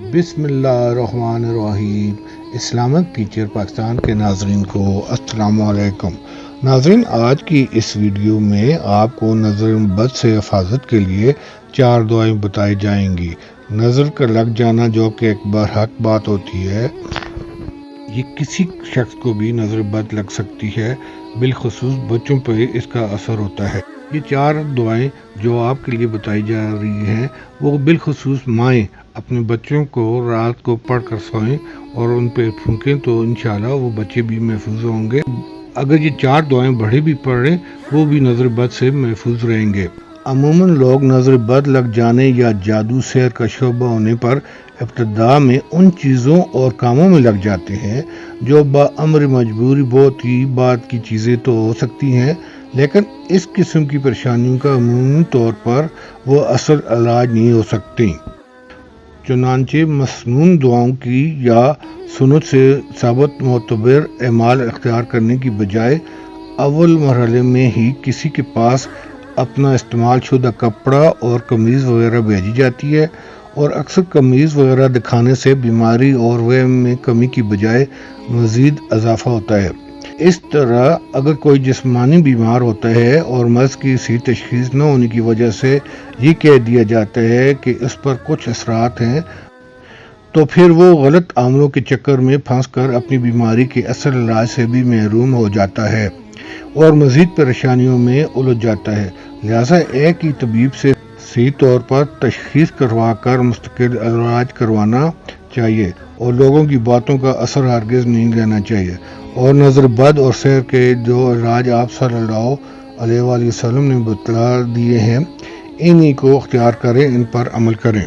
بسم اللہ الرحمن الرحیم۔ اسلامک ٹیچر پاکستان کے ناظرین کو السلام علیکم۔ ناظرین، آج کی اس ویڈیو میں آپ کو نظر بد سے حفاظت کے لیے 4 دعائیں بتائی جائیں گی۔ نظر کا لگ جانا جو کہ ایک برحق بات ہوتی ہے، یہ کسی شخص کو بھی نظر بد لگ سکتی ہے، بالخصوص بچوں پہ اس کا اثر ہوتا ہے۔ یہ 4 دعائیں جو آپ کے لیے بتائی جا رہی ہیں، وہ بالخصوص مائیں اپنے بچوں کو رات کو پڑھ کر سوئیں اور ان پہ پھونکیں تو انشاءاللہ وہ بچے بھی محفوظ ہوں گے۔ اگر یہ 4 دعائیں بڑے بھی پڑھیں، وہ بھی نظر بد سے محفوظ رہیں گے۔ عموماً لوگ نظر بد لگ جانے یا جادو سحر کا شعبہ ہونے پر ابتدا میں ان چیزوں اور کاموں میں لگ جاتے ہیں جو بامر مجبوری بہت ہی بات کی چیزیں تو ہو سکتی ہیں، لیکن اس قسم کی پریشانیوں کا عمومی طور پر وہ اصل علاج نہیں ہو سکتی۔ چنانچہ مسنون دعاؤں کی یا سنت سے ثابت معتبر اعمال اختیار کرنے کی بجائے اول مرحلے میں ہی کسی کے پاس اپنا استعمال شدہ کپڑا اور قمیض وغیرہ بھیجی جاتی ہے، اور اکثر قمیض وغیرہ دکھانے سے بیماری اور وہم میں کمی کی بجائے مزید اضافہ ہوتا ہے۔ اس طرح اگر کوئی جسمانی بیمار ہوتا ہے اور مرض کی صحیح تشخیص نہ ہونے کی وجہ سے یہ کہہ دیا جاتا ہے کہ اس پر کچھ اثرات ہیں، تو پھر وہ غلط عملوں کے چکر میں پھنس کر اپنی بیماری کے اصل علاج سے بھی محروم ہو جاتا ہے اور مزید پریشانیوں میں الجھ جاتا ہے۔ لہٰذا ایک ہی طبیب سے صحیح طور پر تشخیص کروا کر مستقل علاج کروانا چاہیے اور لوگوں کی باتوں کا اثر ہرگز نہیں لینا چاہیے، اور نظر بد اور سحر کے جو علاج آپ صلی اللہ علیہ وآلہ وسلم نے بتلا دیے ہیں، انہی کو اختیار کریں، ان پر عمل کریں۔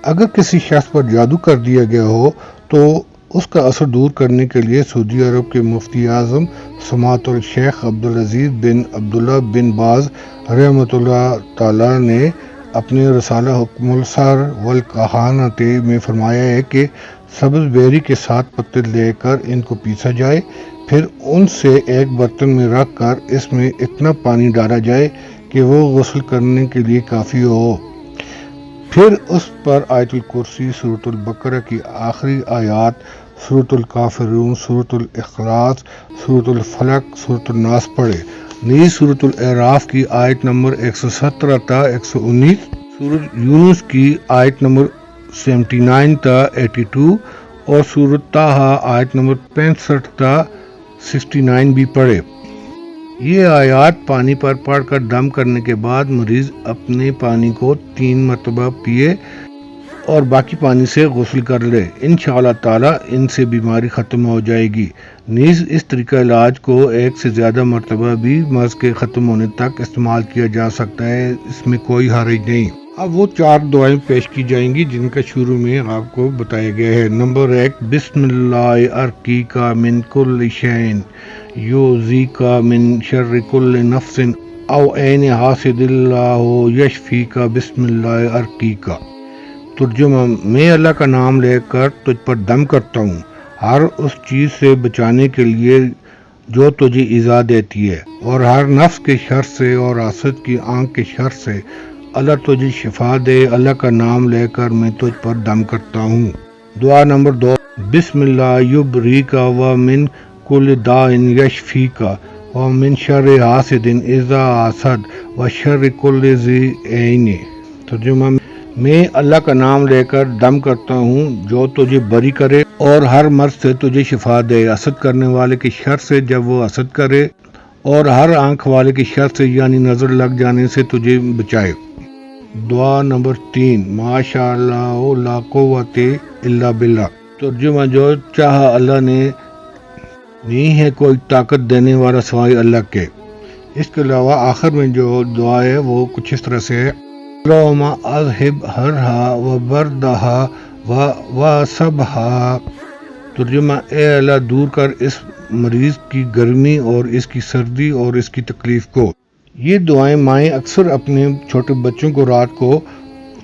اگر کسی شخص پر جادو کر دیا گیا ہو تو اس کا اثر دور کرنے کے لیے سعودی عرب کے مفتی اعظم سماحت الشیخ عبدالعزیز بن عبداللہ بن باز رحمۃ اللہ تعالی نے اپنے رسالہ حکم السحر والکہانت میں فرمایا ہے کہ سبز بیری کے 7 پتے لے کر ان کو پیسا جائے، پھر ان سے ایک برتن میں رکھ کر اس میں اتنا پانی ڈالا جائے کہ وہ غسل کرنے کے لیے کافی ہو، پھر اس پر آیت الکرسی، سورۃ البقرہ کی آخری آیات، سورۃ الکافرون، سورۃ الاخلاص، سورۃ الفلق، سورۃ الناس پڑھے۔ نیز سورۃ الاعراف کی آیت نمبر 117 تا 119، سورۃ یونس کی آیت نمبر 79 تا 82 اور سورۃ طٰہٰ آیت نمبر 65 تا 69 بھی پڑھے۔ یہ آیات پانی پر پڑھ کر دم کرنے کے بعد مریض اپنے پانی کو 3 مرتبہ پیے اور باقی پانی سے غسل کر لے، انشاءاللہ تعالی ان سے بیماری ختم ہو جائے گی۔ نیز اس طریقہ علاج کو 1 سے زیادہ مرتبہ بھی مرض کے ختم ہونے تک استعمال کیا جا سکتا ہے، اس میں کوئی حرج نہیں۔ اب وہ 4 دعائیں پیش کی جائیں گی جن کا شروع میں آپ کو بتایا گیا ہے۔ نمبر 1، بسم اللہ ارقیک من کل شیء یؤذیک من شر کل نفس او عین حاسد اللہ یشفیک بسم اللہ ارقیک۔ ترجمہ: میں اللہ کا نام لے کر تجھ پر دم کرتا ہوں، ہر اس چیز سے بچانے کے لیے جو تجھے ایذا دیتی ہے، اور ہر نفس کے شر سے اور حاسد کی آنکھ کے شر سے اللہ تجھے شفا دے۔ اللہ کا نام لے کر میں تجھ پر دم کرتا ہوں۔ دعا نمبر 2، بسم اللہ یبریک و من کل داء یشفیک و من شر حاسد اذا حسد و شر کل ذی عین۔ ترجمہ: میں اللہ کا نام لے کر دم کرتا ہوں جو تجھے بری کرے اور ہر مرض سے تجھے شفا دے، حسد کرنے والے کے شر سے جب وہ حسد کرے، اور ہر آنکھ والے کے شر سے یعنی نظر لگ جانے سے تجھے بچائے۔ دعا نمبر 3، ماشاء اللہ لا قوت الا باللہ۔ ترجمہ: جو چاہا اللہ نے، نہیں ہے کوئی طاقت دینے والا سوائے اللہ کے۔ اس کے علاوہ آخر میں جو دعا ہے وہ کچھ اس طرح سے ہے: اللہم اذہب حرھا و بردھا و صبھا۔ ترجمہ: اے اللہ دور کر اس مریض کی گرمی اور اس کی سردی اور اس کی تکلیف کو۔ یہ دعائیں مائیں اکثر اپنے چھوٹے بچوں کو رات کو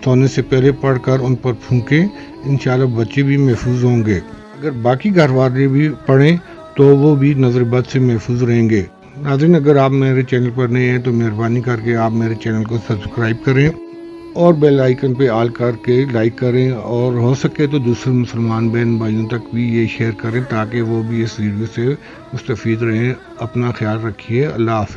سونے سے پہلے پڑھ کر ان پر پھونکیں، انشاءاللہ بچے بھی محفوظ ہوں گے۔ اگر باقی گھر والے بھی پڑھیں تو وہ بھی نظر بد سے محفوظ رہیں گے۔ ناظرین، اگر آپ میرے چینل پر نئے ہیں تو مہربانی کر کے آپ میرے چینل کو سبسکرائب کریں اور بیل آئیکن پہ آل کر کے لائک کریں، اور ہو سکے تو دوسرے مسلمان بہن بھائیوں تک بھی یہ شیئر کریں تاکہ وہ بھی اس ویڈیو سے مستفید رہیں۔ اپنا خیال رکھیے، اللہ حافظ۔